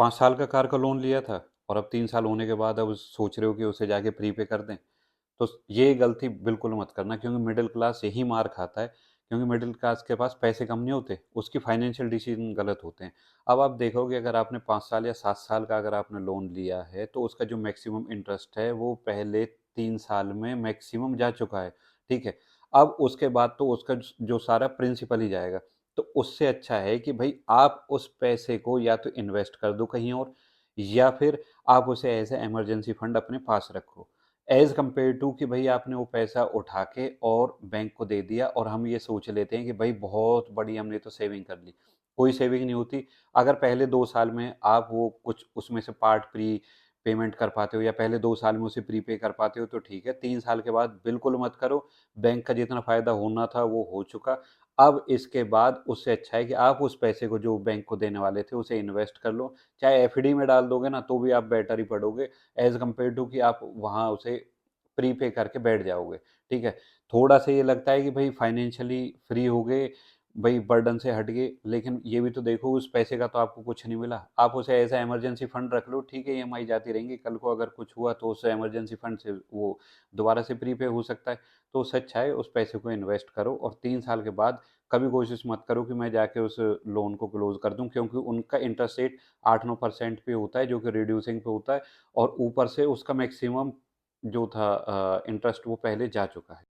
5 साल का कार का लोन लिया था और अब 3 साल होने के बाद अब सोच रहे हो कि उसे जाके प्रीपे कर दें। तो ये गलती बिल्कुल मत करना, क्योंकि मिडिल क्लास यही मार खाता है, क्योंकि मिडिल क्लास के पास पैसे कम नहीं होते, उसकी फाइनेंशियल डिसीजन गलत होते हैं। अब आप देखोगे, अगर आपने 5 साल या 7 साल का अगर आपने लोन लिया है, तो उसका जो मैक्सिमम इंटरेस्ट है वो पहले 3 साल में मैक्सिमम जा चुका है, ठीक है? अब उसके बाद तो उसका जो सारा प्रिंसिपल ही जाएगा। तो उससे अच्छा है कि भई आप उस पैसे को या तो इन्वेस्ट कर दो कहीं और, या फिर आप उसे एज़ अ इमरजेंसी फंड अपने पास रखो। एज़ कम्पेयर टू कि भई आपने वो पैसा उठा के और बैंक को दे दिया और हम ये सोच लेते हैं कि भई बहुत बड़ी हमने तो सेविंग कर ली। कोई सेविंग नहीं होती। अगर पहले 2 साल में आप वो कुछ उसमें से पार्ट प्री पेमेंट कर पाते हो या पहले 2 साल में उसे प्रीपे कर पाते हो तो ठीक है, 3 साल के बाद बिल्कुल मत करो। बैंक का जितना फ़ायदा होना था वो हो चुका। अब इसके बाद उससे अच्छा है कि आप उस पैसे को जो बैंक को देने वाले थे उसे इन्वेस्ट कर लो। चाहे एफडी में डाल दोगे ना तो भी आप बेटर ही पड़ोगे, एज़ कम्पेयर टू कि आप वहाँ उसे प्रीपे करके बैठ जाओगे, ठीक है? थोड़ा-सा ये लगता है कि भई फाइनेंशियली फ्री हो गए, भई बर्डन से हट गए, लेकिन ये भी तो देखो उस पैसे का तो आपको कुछ नहीं मिला। आप उसे एज़ अ इमरजेंसी फंड रख लो, ठीक है, ईएमआई जाती रहेंगी, कल को अगर कुछ हुआ तो उस इमरजेंसी फंड से वो दोबारा से प्रीपे हो सकता है। तो उससे अच्छा है उस पैसे को इन्वेस्ट करो और 3 साल के बाद कभी कोशिश मत करो कि मैं जाके उस लोन को क्लोज़ कर दूँ, क्योंकि उनका इंटरेस्ट रेट 8-9% पे होता है, जो कि रिड्यूसिंग पे होता है और ऊपर से उसका मैक्सिमम जो था इंटरेस्ट वो पहले जा चुका है।